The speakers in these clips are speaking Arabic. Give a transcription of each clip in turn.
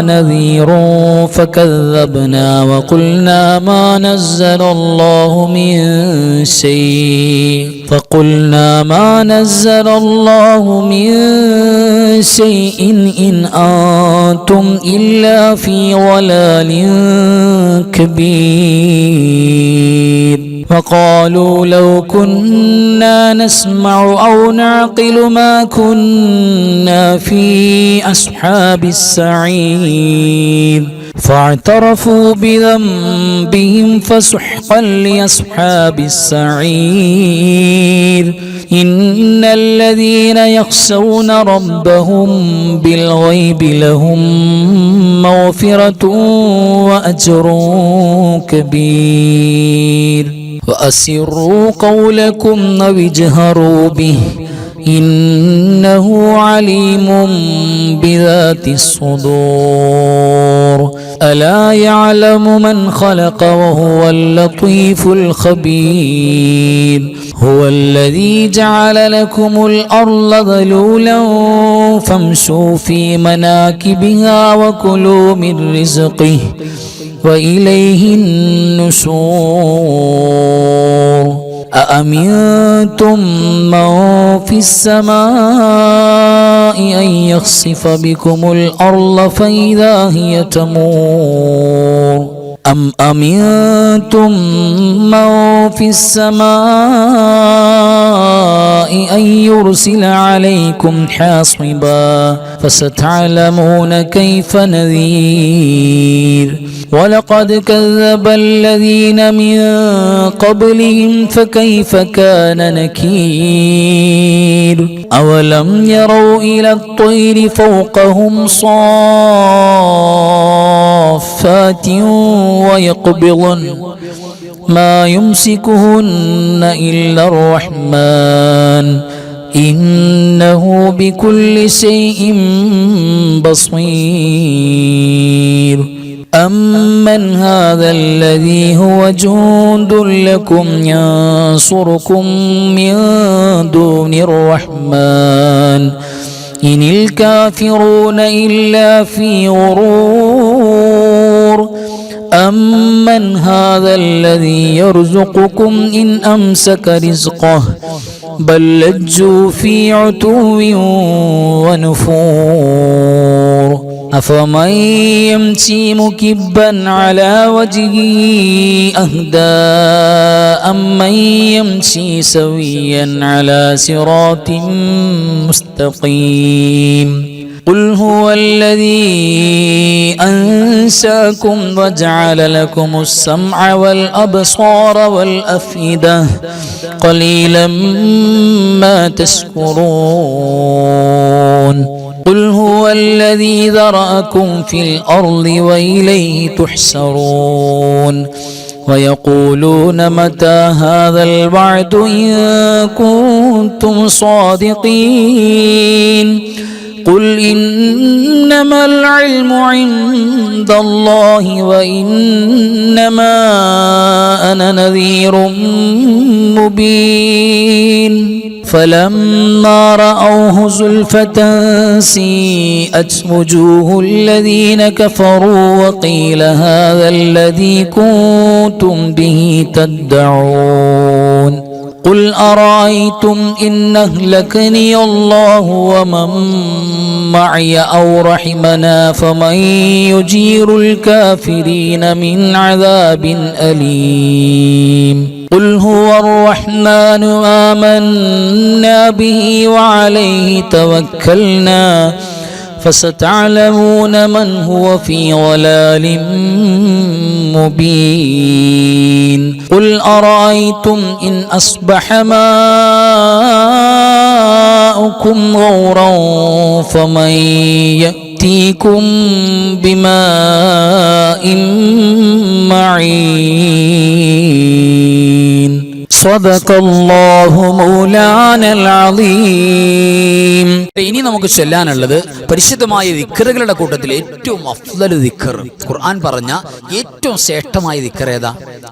نذير فكذبنا وقلنا ما نزل الله من شيء إن أنتم إلا في ضلال كبير وقالوا لو كنا نسمع أو نعقل ما كنا في أصحاب السعير فاعترفوا بذنبهم فسحقا لأصحاب السعير إن الذين يخشون ربهم بالغيب لهم مغفرة وأجر كبير وأسروا قولكم أو اجهروا به إنه عليم بذات الصدور ألا يعلم من خلق وهو اللطيف الخبير هو الذي جعل لكم الأرض ذلولا فامشوا في مناكبها وكلوا من رزقه وإليه النشور أأمنتم من في السماء أن يخسف بكم الأرض فإذا هي تمور أم أمنتم من في السماء أن يرسل عليكم حاصبا فستعلمون كيف نذير ولقد كذب الذين من قبلهم فكيف كان نكير أولم يروا إلى الطير فوقهم صافات ويقبضن ما يمسكهن إلا الرحمن إنه بكل شيء بصير أمن هذا الذي هو جند لكم ينصركم من دون الرحمن إن الكافرون إلا في غرور أمن هذا الذي يرزقكم إن أمسك رزقه بل لجوا في عتو ونفور أفمن يمشي مكبا على وجهه أهدى أمن يمشي سويا على صراط مستقيم قل هو الذي أنشأكم وجعل لكم السمع والأبصار والأفئدة قليلا ما تشكرون قل هو الذي ذرأكم في الأرض وإليه تحشرون ويقولون متى هذا الوعد إن كنتم صادقين قل إنما العلم عند الله وإنما أنا نذير مبين فلما رأوه زلفة سيئت وجوه الذين كفروا وقيل هذا الذي كنتم به تدعون قل أرأيتم إن أهلكني الله ومن معي أو رحمنا فمن يجير الكافرين من عذاب أليم قل هو الرحمن آمنا به وعليه توكلنا فستعلمون من هو في ضلال مبين قل أرأيتم إن أصبح ماؤكم غورا فمن يأتيكم بماء معين صدق الله مولانا العظيم. ഇനി നമുക്ക് ചൊല്ലാനുള്ളത് പരിശുദ്ധമായ ദിക്റുകളുടെ കൂട്ടത്തിൽ ഏറ്റവും അഫ്ളൽ ദിക്ർ, ഖുർആൻ പറഞ്ഞ ഏറ്റവും ശ്രേഷ്ഠമായ ദിക്ർ ഏതാ?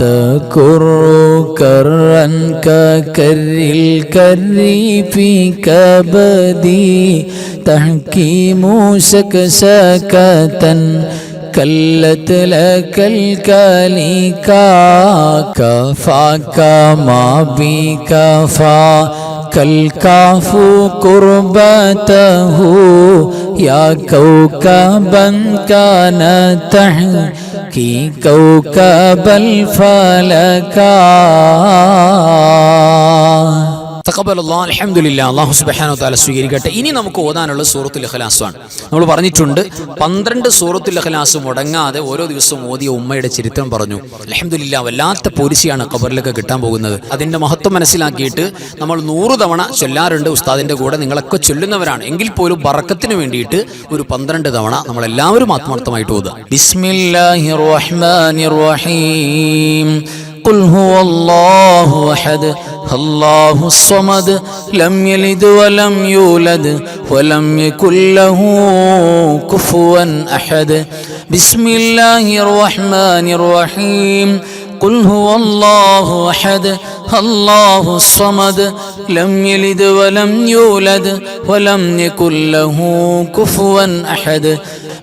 تكر كرا ككر الكر في كبدي تحكيم سكسكة كلت لك الكاليكا كفاك ما بكفا كالكاف قربته يا كوكبا كان تحكي كوكب الفلكا. തഖബ്ബലല്ലാഹ് അൽഹംദുലില്ലാഹ്. അല്ലാഹു സുബ്ഹാനഹു വ തആല സ്വീകരിക്കട്ടെ. ഇനി നമുക്ക് ഓതാനുള്ള സൂറത്തുൽ ഇഖ്ലാസാണ്. നമ്മൾ പറഞ്ഞിട്ടുണ്ട് 12 സൂറത്തുൽ ഇഖ്ലാസ് മുടങ്ങാതെ ഓരോ ദിവസവും ഓതിയ ഉമ്മയുടെ ചരിത്രം പറഞ്ഞു. അൽഹംദുലില്ലാഹ്, വല്ലാത്ത പോലീസിയാണ് ഖബറിലൊക്കെ കിട്ടാൻ പോകുന്നത്. അതിന്റെ മഹത്വം മനസ്സിലാക്കിയിട്ട് നമ്മൾ 100 തവണ ചൊല്ലാറുണ്ട് ഉസ്താദിന്റെ കൂടെ. നിങ്ങളൊക്കെ ചൊല്ലുന്നവരാണ് എങ്കിൽ പോലും ബറക്കത്തിന് വേണ്ടിയിട്ട് ഒരു 12 തവണ നമ്മൾ എല്ലാവരും ആത്മാർത്ഥമായിട്ട് ഓതുക. ബിസ്മില്ലാഹിർ റഹ്മാനിർ റഹീം. قل هو الله أحد الله الصمد لم يلد ولم يولد ولم يكن له كفوا أحد. بسم الله الرحمن الرحيم. قل هو الله أحد الله الصمد لم يلد ولم يولد ولم يكن له كفوا أحد.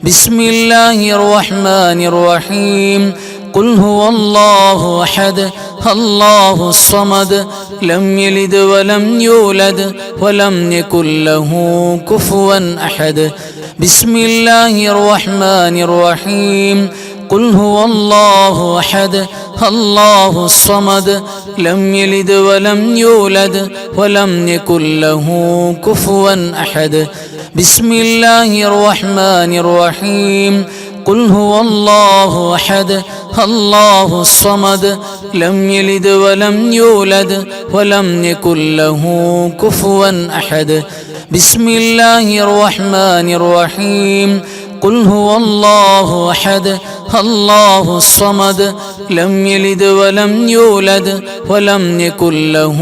بسم الله الرحمن الرحيم. قل هو الله أحد الله الصمد لم يلد ولم يولد ولم يكن له كفوا أحد. بسم الله الرحمن الرحيم. قل هو الله أحد الله الصمد لم يلد ولم يولد ولم يكن له كفوا أحد. بسم الله الرحمن الرحيم. قل هو الله أحد الله الصمد لم يلد ولم يولد ولم يكن له كفوا أحد. بسم الله الرحمن الرحيم. قل هو الله أحد الله الصمد لم يلد ولم يولد ولم يكن له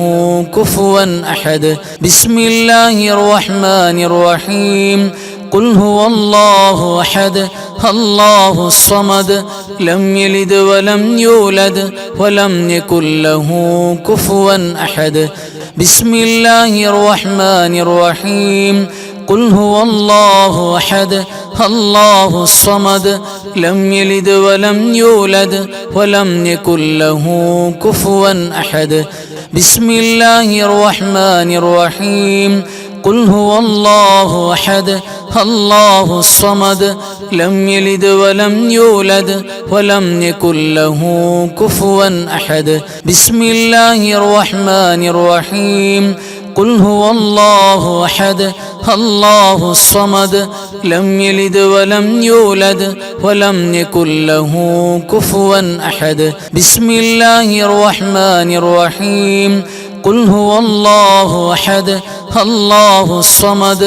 كفوا أحد. بسم الله الرحمن الرحيم. قل هو الله أحد الله الصمد لم يلد ولم يولد ولم يكن له كفوا أحد. بسم الله الرحمن الرحيم. قل هو الله أحد الله الصمد لم يلد ولم يولد ولم يكن له كفوا أحد. بسم الله الرحمن الرحيم. قل هو الله أحد الله الصمد لم يلد ولم يولد ولم يكن له كفوا أحد. بسم الله الرحمن الرحيم. قل هو الله أحد الله الصمد لم يلد ولم يولد ولم يكن له كفوا أحد. بسم الله الرحمن الرحيم. قل هو الله أحد الله الصمد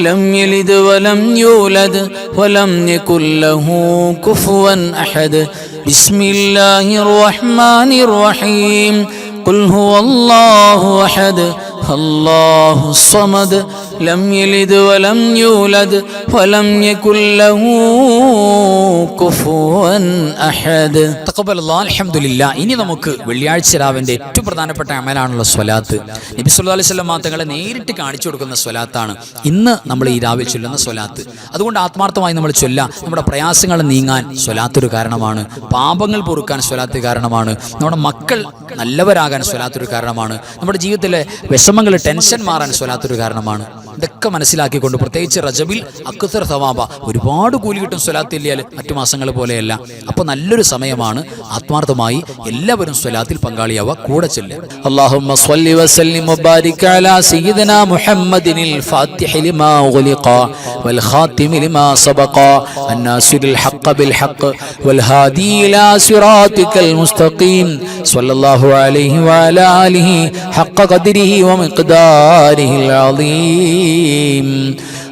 لم يلد ولم يولد ولم يكن له كفوا أحد. بسم الله الرحمن الرحيم. قل هو الله أحد الله الصمد لم يلد ولم يولد ولم يكن له كفوا أحد. തഖബ്ബലല്ലാഹ് അൽഹംദുലില്ലാഹ്. ഇനി നമുക്ക് വെള്ളിയാഴ്ച രാവിന്റെ ഏറ്റവും പ്രധാനപ്പെട്ട അമലാണുള്ള സ്വലാത്ത്. നബി സല്ലല്ലാഹു അലൈഹി വസല്ലം തങ്ങളെ നേരിട്ട് കാണിച്ചു കൊടുക്കുന്ന സ്വലാത്താണ് ഇന്ന് നമ്മൾ ഈ രാവിലെ ചൊല്ലുന്ന സ്വലാത്ത്. അതുകൊണ്ട് ആത്മാർത്ഥമായി നമ്മൾ ചൊല്ലാം. നമ്മുടെ പ്രയാസങ്ങൾ നീങ്ങാൻ സ്വലാത്തൊരു കാരണമാണ്. പാപങ്ങൾ പൊറുക്കാൻ സ്വലാത്ത് കാരണമാണ്. നമ്മുടെ മക്കൾ നല്ലവരാകാൻ സ്വലാത്തൊരു കാരണമാണ്. നമ്മുടെ ജീവിതത്തിലെ വിഷമങ്ങൾ ടെൻഷൻ മാറാൻ സ്വലാത്തൊരു കാരണമാണ്. ഇതൊക്കെ മനസ്സിലാക്കിക്കൊണ്ട് പ്രത്യേകിച്ച് റജബിൽ അക്തർ സവാബ ഒരുപാട് കൂലി കിട്ടും സ്വലാത്ത് ഇല്ലാൽ മറ്റു മാസങ്ങൾ പോലെയല്ല. അപ്പോൾ നല്ലൊരു സമയമാണ്. ആത്മാർത്ഥമായി എല്ലാവരും സ്വലാത്തിൽ പങ്കാളിയാവുക, കൂടെ ചൊല്ലുക. اللهم صل وسلم وبارك على سيدنا محمد الفاتح لما أغلق والخاتم لما سبق الناصر الحق بالحق والهادي إلى صراطك المستقيم صلى الله عليه وعلى آله حق قدره ومقداره العظيم.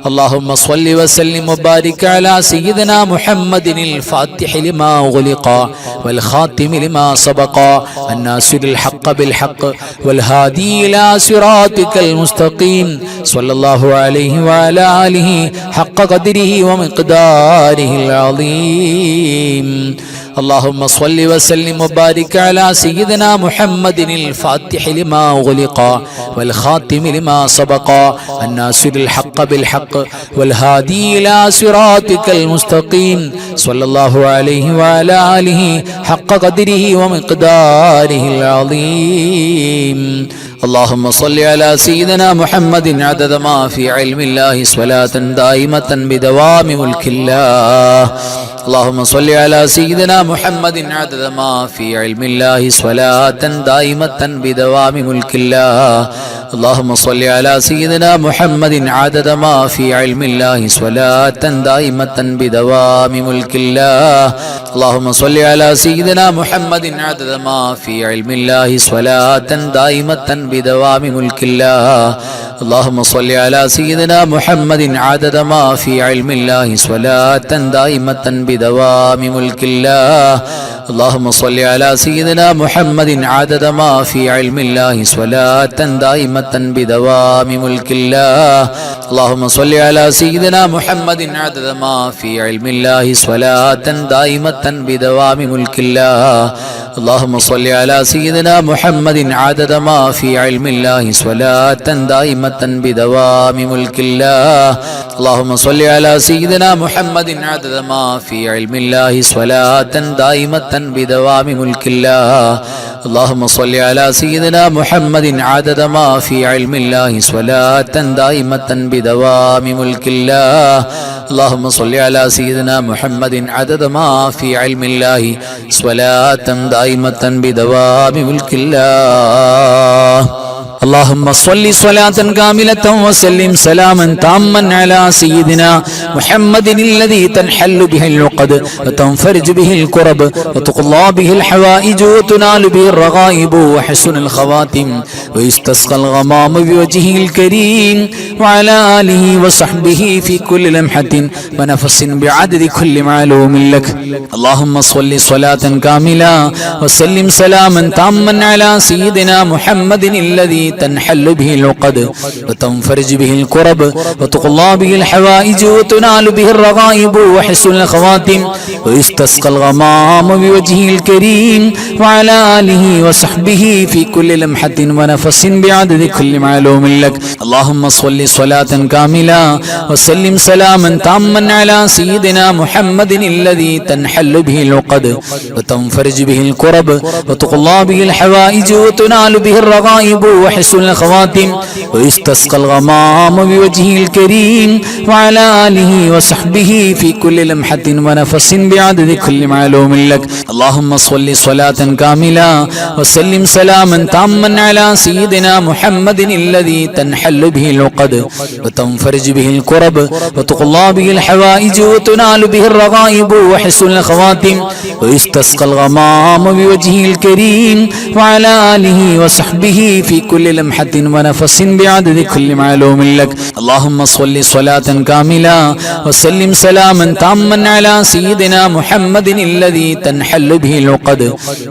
اللهم صل وسلم وبارك على سيدنا محمد الفاتح لما أغلق والخاتم لما سبق الناصر الحق بالحق والهادي إلى صراطك المستقيم صلى الله عليه وعلى آله حق قدره ومقداره العظيم. اللهم صل وسلم وبارك على سيدنا محمد الفاتح لما أغلق والخاتم لما سبق الناصر الحق بالحق والهادي إلى صراطك المستقيم صلى الله عليه وعلى آله حق قدره ومقداره العظيم. اللهم صل على سيدنا محمد عدد ما في علم الله صلاة دائمة بدوام ملك الله. اللهم صل على سيدنا محمد عدد ما في علم الله صلاة دائمة بدوام ملك الله. اللهم صل على سيدنا محمد عدد ما في علم الله صلاة دائمة بدوام ملك الله. اللهم صل على سيدنا محمد عدد ما في علم الله صلاة دائمة بدوام ملك الله. اللهم صل على سيدنا محمد عدد ما في علم الله صلاة دائمة بدوام ملك الله. اللهم صل على سيدنا محمد عدد ما في علم الله صلاة دائمة بدوام ملك الله. اللهم صل على سيدنا محمد عدد ما في علم الله صلاة دائمة بدوام ملك الله. اللهم صل على سيدنا محمد عدد ما في علم الله صلاة دائمة بدوام ملك الله. اللهم صل على سيدنا محمد عدد ما في علم الله صلاة دائمة بدوام ملك الله. اللهم صل على سيدنا محمد عدد ما في علم الله صلاة دائمة بدوام ملك الله. اللهم صل على سيدنا محمد عدد ما في علم الله صلاة دائمة بدوام ملك الله. اللهم صل صلاة كاملة وسلم سلاما تاما على سيدنا محمد الذي تنحل به العقد وتنفرج به الكرب وتقضى به الحوائج وتنال به الرغائب وحسن الخواتم ويستسقى الغمام بوجهه الكريم وعلى آله وصحبه في كل لمحة ونفس بعدد كل معلوم لك. اللهم صل صلاة كاملة وسلم سلاما تاما على سيدنا محمد الذي تنحل به العقد وتنفرج به الكرب وتقضى به الحوائج وتنال به الرغائب وحسن الخواتم ويستسقى الغمام بوجهه الكريم وعلى آله وصحبه في كل لمحة ونفس بعدد كل معلوم لك. اللهم صل صلاة كاملة وسلم سلاما تاما على سيدنا محمد الذي تنحل به العقد وتنفرج به الكرب وتقضى به الحوائج وتنال به الرغائب وحسن الخواتم ويستسقى الغمام بوجهه الكريم وعلى آله وصحبه في كل لمحة ونفس بعدد كل معلوم لك. اللهم صل صلاة كاملة وسلم سلاما تاما على سيدنا محمد الذي تنحل به العقد وتنفرج به الكرب وتقضى به الحوائج وتنال به الرغائب وحسن الخواتم ويستسقى الغمام بوجهه الكريم وعلى آله وصحبه في كل لمحة ونفس بعدد كل معلوم لك. اللهم صل صلاة كاملة وسلم سلاما تاما على سيدنا محمد الذي تنحل به العقد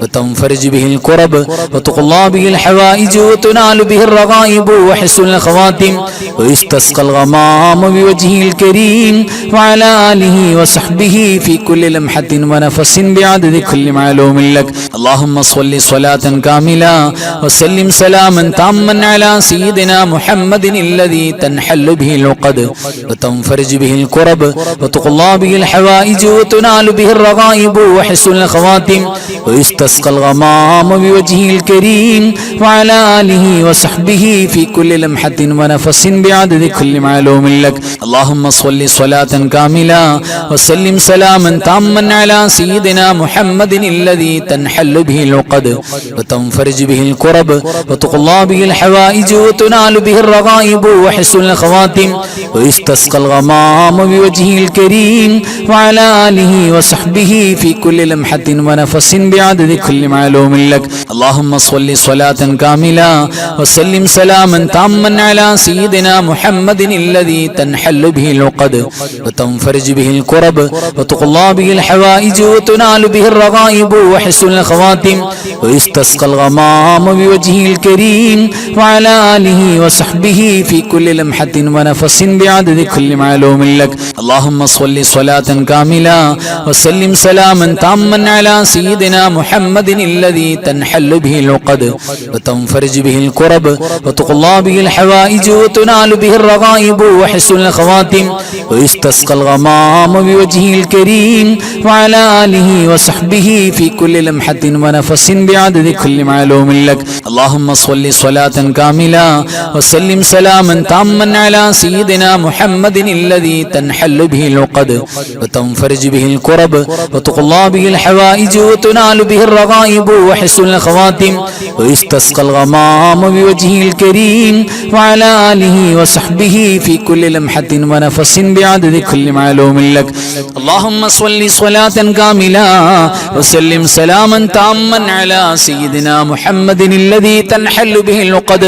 وتنفرج به الكرب وتقضى به الحوائج وتنال به الرغائب وحسن الخواتم ويستسقى الغمام بوجهه الكريم وعلى آله وصحبه في كل لمحة ونفس بعدد كل معلوم لك. اللهم صل صلاة كاملة وسلم سلاما تاما على سيدنا محمد الذي تنحل به العقد وتنفرج به الكرب وتقضى به الحوائج وتنال به الرغائب وحسن الخواتم ويستسقى الغمام بوجهه الكريم وعلى آله وصحبه في كل لمحة ونفس بعدد كل معلوم لك. اللهم صل صلاة كاملة وسلم سلاما تاما على سيدنا محمد الذي تنحل به العقد وتنفرج به الكرب وتقضى به الحوائج وتنال به الرغائب وحسن الخواتم ويستسقى الغمام بوجهه الكريم وعلى آله وصحبه في كل لمحة ونفس بعدد كل معلوم لك. اللهم صل صلاة كاملة وسلم سلاما تاما على سيدنا محمد الذي تنحل به العقد وتنفرج به الكرب وتقضى به الحوائج وتنال به الرغائب وحسن الخواتم ويستسقى الغمام بوجهه الكريم وعلى آله وصحبه في كل لمحة ونفس بعدد كل معلوم لك. اللهم صل صلاة كاملة وسلم سلاما تاما على سيدنا محمد الذي تنحل به العقد وتنفرج به الكرب وتقضى به الحوائج وتنال به الرغائب وحسن الخواتم ويستسقى الغمام بوجهه الكريم وعلى آله وصحبه في كل لمحة ونفس بعدد كل معلوم لك. اللهم صل صلاة كاملة وسلم سلاما تاما على سيدنا محمد الذي تنحل به العقد وتنفرج به الكرب وتقضى به الحوائج وتنال به الرغائب وحسن الخواتم ويستسقى الغمام بوجهه الكريم وعلى آله وصحبه في كل لمحة ونفس بعدد كل معلوم لك. اللهم صل صلاة كاملة وسلم سلاما تاما على سيدنا محمد الذي تنحل به العقد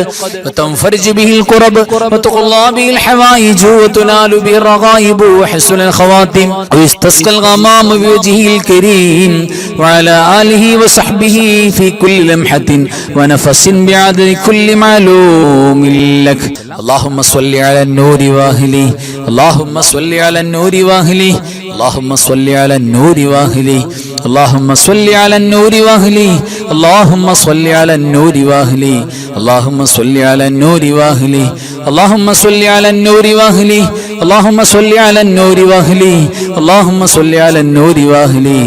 وتنفرج به الكرب وتقضى به الحوائج وتنال به الرغائب وحسن الخواتم ويستسقى الغمام بوجهه الكريم وعلى آله وصحبه في كل لمحة ونفس بعدد كل معلوم لك. اللهم صل على النور واهله. اللهم صل على النور واهله. اللهم صل على النور واهله. اللهم صل على النور واهله. اللهم صل على النور واهله. اللهم صل على النور واهله. اللهم صل على النور واهله. اللهم صل على النور واهله. اللهم صل على النور واهله.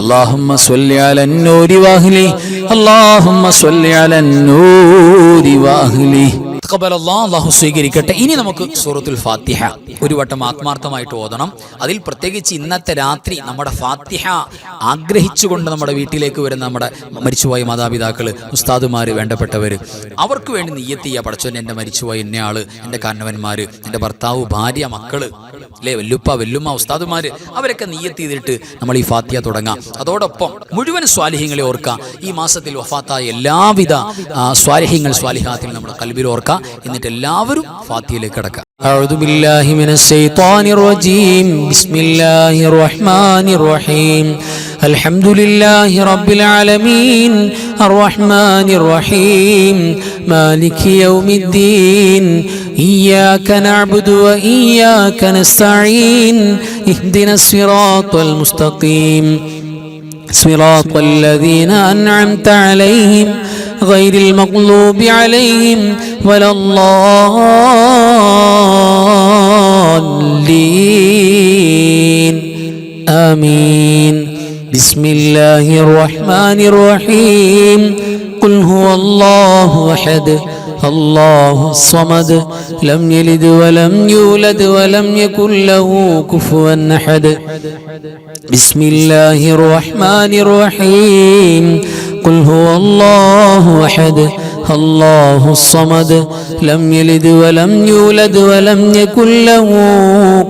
اللهم صل على النور واهله. اللهم صل على النور واهله. അല്ലാഹു സ്വീകരിക്കട്ടെ. ഇനി നമുക്ക് സൂറത്തുൽ ഫാത്തിഹ ഒരു വട്ടം ആത്മാർത്ഥമായിട്ട് ഓതണം. അതിൽ പ്രത്യേകിച്ച് ഇന്നത്തെ രാത്രി നമ്മുടെ ഫാത്തിഹ ആഗ്രഹിച്ചുകൊണ്ട് നമ്മുടെ വീട്ടിലേക്ക് വരുന്ന നമ്മുടെ മരിച്ചുപോയ മാതാപിതാക്കള്, ഉസ്താദുമാര്, വേണ്ടപ്പെട്ടവര്, അവർക്ക് വേണ്ടി നിയ്യത്ത് ചെയ്യുക. പടച്ചോൻ, എൻ്റെ മരിച്ചുപോയ ഇന്നയാള്, എൻ്റെ കാരണവന്മാര്, എൻ്റെ ഭർത്താവ്, ഭാര്യ, മക്കള്, അല്ലേ, വല്ലുപ്പ, വല്ലുമ്മ, ഉസ്താദുമാര്, അവരൊക്കെ നിയ്യത്ത് ചെയ്തിട്ട് നമ്മൾ ഈ ഫാത്തിഹ തുടങ്ങാം. അതോടൊപ്പം മുഴുവൻ സ്വാലിഹ്യങ്ങളെ ഓർക്കാം. ഈ മാസത്തിൽ വഫാത്തായ എല്ലാവിധ സ്വാലിഹ്യങ്ങൾ, സ്വാലിഹാത്തിൽ നമ്മുടെ കൽബിൽ ഓർക്കാം. എന്നിട്ട് എല്ലാവരും ഫാത്തിഹയിലേക്ക് കടക്കാം. أعوذ بالله من الشيطان الرجيم. بسم الله الرحمن الرحيم. الحمد لله رب العالمين الرحمن الرحيم مالك يوم الدين إياك نعبد وإياك نستعين اهدنا الصراط المستقيم صراط الذين أنعمت عليهم غير المغضوب عليهم ولا الضالين آمين. بسم الله الرحمن الرحيم. قل هو الله أحد الله الصمد لم يلد ولم يولد ولم يكن له كفوا أحد. بسم الله الرحمن الرحيم. قل هو الله أحد الله الصمد لم يلد ولم يولد ولم يكن له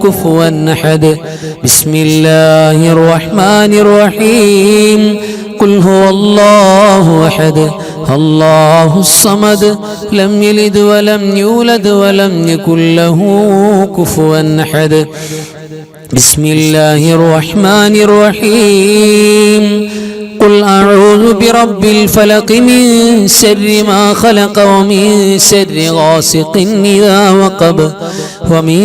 كفوا أحد. بسم الله الرحمن الرحيم. قل هو الله أحد الله الصمد لم يلد ولم يولد ولم يكن له كفوا أحد. بسم الله الرحمن الرحيم. قل أعوذ برب الفلق من شر ما خلق ومن شر غاسق إذا وقب ومن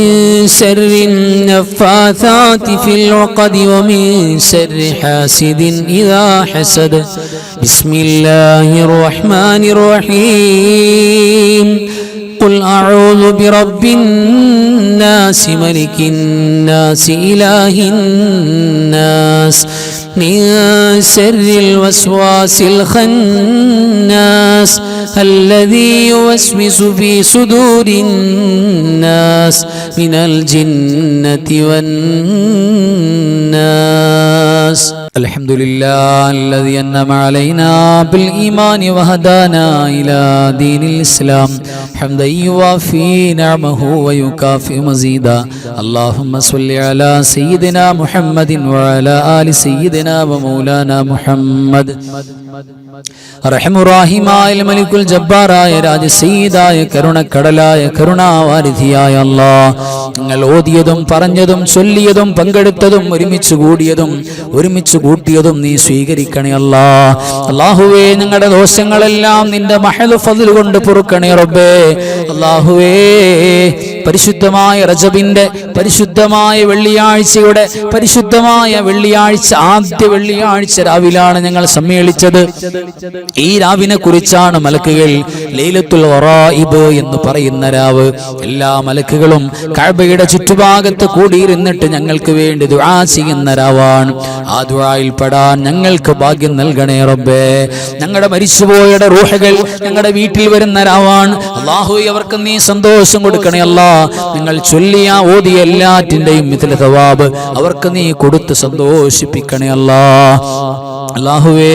شر النفاثات في العقد ومن شر حاسد إذا حسد. بسم الله الرحمن الرحيم. قل أعوذ برب الناس ملك الناس إله الناس من شر الوسواس الخناس الذي يوسوس في صدور الناس من الجنة والناس. الحمد لله الذي أنعم علينا بالإيمان وهدانا إلى دين الإسلام حمدا يوافي نعمه ويكافئ مزيدا. اللهم صل على سيدنا محمد وعلى آل سيدنا ومولانا محمد. റഹ്മുറാഹിമായ മലിക്കുൽ ജബ്ബാറായ രാജസീദായ കരുണക്കടലായ കരുണാവാരിധിയായ അല്ലാഹ്, നിങ്ങൾ ഓതിയതും പറഞ്ഞതും ചൊല്ലിയതും പങ്കെടുത്തതും ഒരുമിച്ച് കൂടിയതും ഒരുമിച്ച് കൂട്ടിയതും നീ സ്വീകരിക്കണേ അല്ലാഹ്. അല്ലാഹുവേ, ഞങ്ങളുടെ ദോഷങ്ങളെല്ലാം നിന്റെ മഹദ് ഫദ്ൽ കൊണ്ട് പൊറുക്കണേ റബ്ബേ. അല്ലാഹുവേ, പരിശുദ്ധമായ റജബിന്റെ പരിശുദ്ധമായ വെള്ളിയാഴ്ചയുടെ പരിശുദ്ധമായ വെള്ളിയാഴ്ച, ആദ്യ വെള്ളിയാഴ്ച രാവിലാണ് ഞങ്ങൾ സമ്മേളിച്ചത്. ഈ രാവിനെ കുറിച്ചാണ് മലക്കുകൾ ലൈലത്തുൽ ഖറായിബ് എന്ന് പറയുന്ന രാവ്. എല്ലാ മലക്കുകളും കഅബയുടെ ചുറ്റുഭാഗത്ത് കൂടിയിരുന്നിട്ട് ഞങ്ങൾക്ക് വേണ്ടി ദുആ ചെയ്യുന്ന രാവാണ്. ആ ദുആയിൽ പെടാൻ ഞങ്ങൾക്ക് ഭാഗ്യം നൽകണേ റബ്ബേ. ഞങ്ങളുടെ മരിച്ചുപോയവരുടെ റൂഹുകൾ ഞങ്ങളുടെ വീട്ടിൽ വരുന്ന രാവാണ്. അല്ലാഹുവേ, അവർക്ക് നീ സന്തോഷം കൊടുക്കണേ അല്ലാഹ്. നിങ്ങൾ ചൊല്ലിയ ഓതിയ എല്ലാറ്റിന്റെയും മിഥ്ല തവാബ് അവർക്ക് നീ കൊടുത്ത് സന്തോഷിപ്പിക്കണേ അല്ലാഹ്. അല്ലാഹുവേ,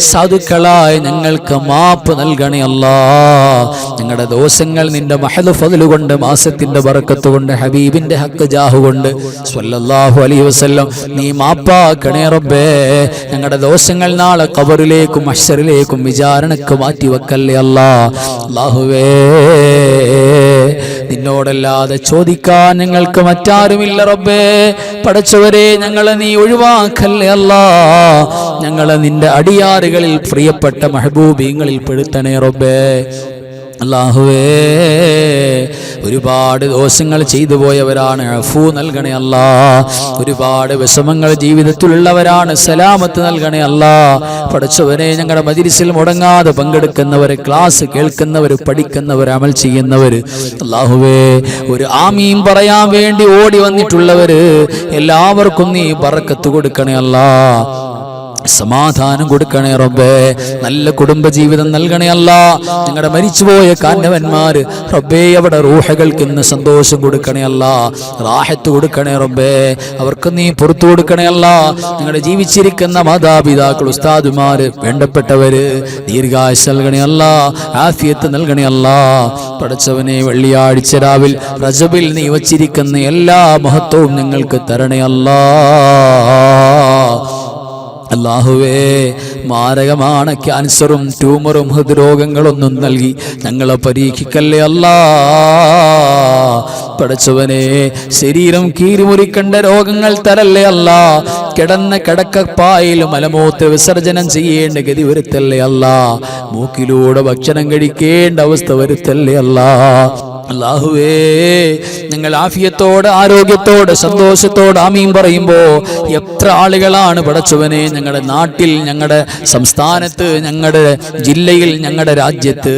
സാധുക്കളായ ഞങ്ങൾക്ക് മാപ്പ് നൽകണേ അല്ലാഹ്. ഞങ്ങളുടെ ദോഷങ്ങൾ നിന്റെ മഹദ് ഫദ്ൽ കൊണ്ട്, മാസത്തിന്റെ ബറക്കത്ത് കൊണ്ട്, ഹബീബിന്റെ ഹക്ക് ജാഹ് കൊണ്ട് സ്വല്ലല്ലാഹു അലൈഹി വസല്ലം നീ മാപ്പാക്കണേ റബ്ബേ. ഞങ്ങളുടെ ദോഷങ്ങൾ നാളെ ഖബറിലേക്കും മഹ്ശറിലേക്കും വിചാരണക്ക് മാറ്റി വെക്കല്ലേ അല്ലാഹ്. അല്ലാഹുവേ, നിന്നോടല്ലാതെ ചോദിക്കാൻ ഞങ്ങൾക്ക് മറ്റാരുമില്ല റബ്ബേ. പടച്ചവരെ, ഞങ്ങളെ നീ ഒഴിവാക്കല്ലേ അല്ലാഹ്. ഞങ്ങളെ നിന്റെ അടിയാറുകളിൽ പ്രിയപ്പെട്ട മഹബൂബീങ്ങളിൽ പെടുത്തണേ റബ്ബേ. അല്ലാഹുവേ, ഒരുപാട് ദോഷങ്ങൾ ചെയ്തു പോയവരാണ്, അഫൂ നൽകണേ അല്ലാഹ്. ഒരുപാട് വിഷമങ്ങൾ ജീവിതത്തിലുള്ളവരാണ്, സലാമത്ത് നൽകണേ അല്ലാഹ്. പഠിച്ചവരെ, ഞങ്ങളുടെ മജ്‌ലിസിൽ മുടങ്ങാതെ പങ്കെടുക്കുന്നവർ, ക്ലാസ് കേൾക്കുന്നവർ, പഠിക്കുന്നവർ, അമൽ ചെയ്യുന്നവർ, അല്ലാഹുവേ, ഒരു ആമീൻ പറയാൻ വേണ്ടി ഓടി വന്നിട്ടുള്ളവര് എല്ലാവർക്കും നീ ബറക്കത്ത് കൊടുക്കണേ അല്ലാഹ്. സമാധാനം കൊടുക്കണേ റബ്ബേ. നല്ല കുടുംബജീവിതം നൽകണേ അല്ലാഹ്. ഞങ്ങളുടെ മരിച്ചുപോയ കാരണവന്മാര് റബ്ബേ, അവിടെ റൂഹകൾക്ക് ഇന്ന് സന്തോഷം കൊടുക്കണേ അല്ലാഹ്. റാഹത്ത് കൊടുക്കണേ റബ്ബേ. അവർക്ക് നീ പുറത്തു കൊടുക്കണേ അല്ലാഹ്. ഞങ്ങളുടെ ജീവിച്ചിരിക്കുന്ന മാതാപിതാക്കൾ, ഉസ്താദുമാര്, വേണ്ടപ്പെട്ടവര് ദീർഘായുസ്സ് നൽകണേ അല്ലാഹ്. ആഫിയത്ത് നൽകണേ അല്ലാഹ്. പടച്ചവനെ, വെള്ളിയാഴ്ച രാവിൽ റജബിൽ നീ വച്ചിരിക്കുന്ന എല്ലാ മഹത്വവും ഞങ്ങൾക്ക് തരണേ അല്ലാഹ്. അല്ലാഹുവേ, മാരകമാണ് ക്യാൻസറും ട്യൂമറും ഹൃദ്രോഗങ്ങളൊന്നും നൽകി ഞങ്ങളെ പരീക്ഷിക്കല്ലേ അല്ലാഹ്. പടച്ചവനെ, ശരീരം കീറിമുറിക്കേണ്ട രോഗങ്ങൾ തരല്ലേ അല്ലാഹ്. കിടന്ന കിടക്കപ്പായിൽ മലമൂത്ര വിസർജനം ചെയ്യേണ്ട ഗതി വരുത്തല്ലേ അല്ലാഹ്. മൂക്കിലൂടെ ഭക്ഷണം കഴിക്കേണ്ട അവസ്ഥ വരുത്തല്ലേ അല്ലാഹ്. അല്ലാഹുവേ, ഞങ്ങൾ ആഫിയത്തോടെ, ആരോഗ്യത്തോടെ, സന്തോഷത്തോടെ ആമീൻ പറയുമ്പോ എത്ര ആളുകളാണ് പടച്ചവനെ ഞങ്ങളുടെ നാട്ടിൽ, ഞങ്ങളുടെ സംസ്ഥാനത്ത്, ഞങ്ങളുടെ ജില്ലയിൽ, ഞങ്ങളുടെ രാജ്യത്ത്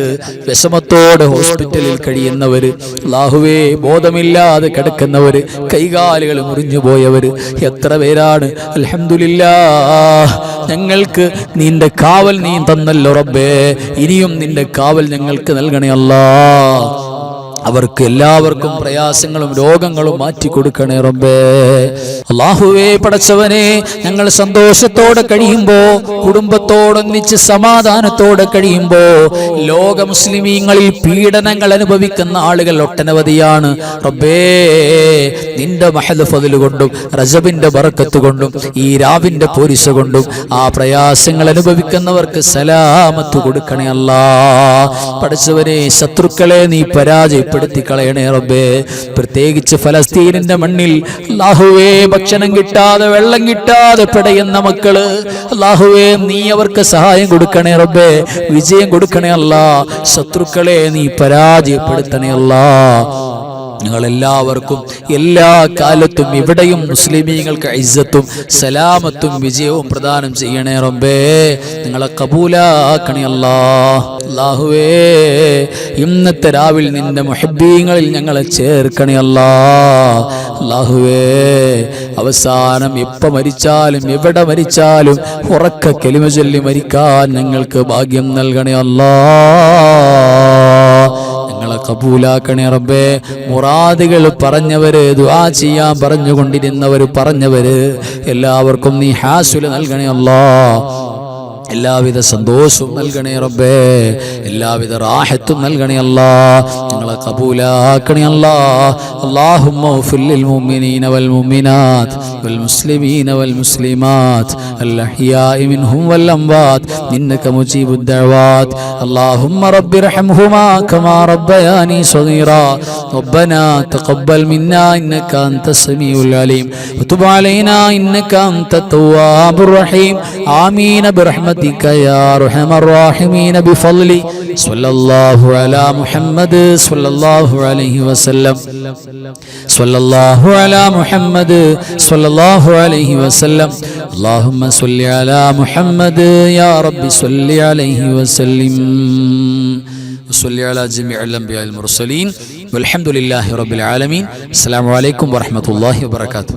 വിഷമത്തോടെ ഹോസ്പിറ്റലിൽ കഴിയുന്നവര്, അല്ലാഹുവേ, ബോധമില്ലാതെ കിടക്കുന്നവര്, കൈകാലുകൾ മുറിഞ്ഞു പോയവര് എത്ര പേരാണ്. അൽഹംദുലില്ലാഹ്, ഞങ്ങൾക്ക് നിന്റെ കാവൽ നീ തന്നല്ലോ റബ്ബേ. ഇനിയും നിന്റെ കാവൽ ഞങ്ങൾക്ക് നൽകണേ അല്ലാഹ്. അവർക്ക് എല്ലാവർക്കും പ്രയാസങ്ങളും രോഗങ്ങളും മാറ്റി കൊടുക്കണേ റബ്ബേ. അല്ലാഹുവേ, പടച്ചവനെ, ഞങ്ങൾ സന്തോഷത്തോടെ കഴിയുമ്പോ, കുടുംബത്തോടൊന്നിച്ച് സമാധാനത്തോടെ കഴിയുമ്പോ, ലോക മുസ്ലിമീങ്ങളിൽ പീഡനങ്ങൾ അനുഭവിക്കുന്ന ആളുകൾ ഒട്ടനവധിയാണ് റബ്ബേ. നിന്റെ മഹദ് ഫദ്ൽ കൊണ്ടും റജബിന്റെ ബറക്കത്ത് കൊണ്ടും ഈ രാവിന്റെ പോരിശ കൊണ്ടും ആ പ്രയാസങ്ങൾ അനുഭവിക്കുന്നവർക്ക് സലാമത്ത് കൊടുക്കണേ അല്ലാഹ്. പടച്ചവനെ, ശത്രുക്കളെ നീ പരാജയപ്പെടുത്തി കളയണേ റബ്ബേ. പ്രത്യേകിച്ച് ഫലസ്തീനിന്റെ മണ്ണിൽ അല്ലാഹുവേ, ഭക്ഷണം കിട്ടാതെ, വെള്ളം കിട്ടാതെ പിടയുന്ന മക്കള്, അല്ലാഹുവേ, നീ അവർക്ക് സഹായം കൊടുക്കണേ റബ്ബേ. വിജയം കൊടുക്കണേ അല്ലാഹ്. ശത്രുക്കളെ നീ പരാജയപ്പെടുത്തണേ അല്ലാഹ്. ഞങ്ങളെല്ലാവർക്കും എല്ലാ കാലത്തും ഇവിടെയും മുസ്ലിമീങ്ങൾക്ക് ഇസ്സത്തും സലാമത്തും വിജയവും പ്രദാനം ചെയ്യണേ റബ്ബേ. നിങ്ങളെ കബൂലാക്കണേ അല്ലാഹ്. അല്ലാഹുവേ, ഇന്നത്തെ രാവിൽ നിന്റെ മുഹബ്ബീങ്ങളിൽ ഞങ്ങളെ ചേർക്കണേ അല്ലാഹ്. അല്ലാഹുവേ, അവസാനം എപ്പോ മരിച്ചാലും എവിടെ മരിച്ചാലും ഉറക്ക കലിമ ചൊല്ലി മരിക്കാൻ ഞങ്ങൾക്ക് ഭാഗ്യം നൽകണേ അല്ലാഹ്. ഞങ്ങളെ കബൂലാക്കണേ റബ്ബേ. മുറാദുകൾ പറഞ്ഞവര്, ദുആ ചെയ്യാൻ പറഞ്ഞുകൊണ്ടിരുന്നവര്, പറഞ്ഞവര് എല്ലാവർക്കും നീ ഹാസുൽ നൽകണേ അല്ലാഹ്. എല്ലാവിധ സന്തോഷവും നൽകണേ റബ്ബേ, എല്ലാവിധ റാഹത്തും നൽകണേ അല്ലാ, ഞങ്ങളെ കബൂലാക്കണേ അല്ലാ. അല്ലാഹുമ്മ ഗ്ഫിർ ലിൽ മുഅ്മിനീന വൽ മുഅ്മിനാത്ത് വൽ മുസ്ലിമീന വൽ മുസ്ലിമാത്ത് അൽ അഹ്യാഇ മിൻഹും വൽ അംവാത്ത് ഇന്നക മുജീബുദ് ദഅവാത്ത്. അല്ലാഹുമ്മ റബ്ബിർഹംഹുമാ കമാ റബ്ബയാനി സ്വഗീറാ. റബ്ബനാ തഖബ്ബൽ മിന്നാ ഇന്നക അൻതസ് സമീഉൽ അലീം വതുബ് അലൈനാ ഇന്നക അൻതത് തവ്വാബുർ റഹീം. ആമീൻ برحمتك يا ارحم الراحمين بفضل صلى الله على محمد صلى الله عليه وسلم صلى الله على محمد صلى الله عليه وسلم. اللهم صل على محمد يا رب صل عليه وسلم وصل على جميع الانبياء المرسلين والحمد لله رب العالمين. السلام عليكم ورحمة الله وبركاته.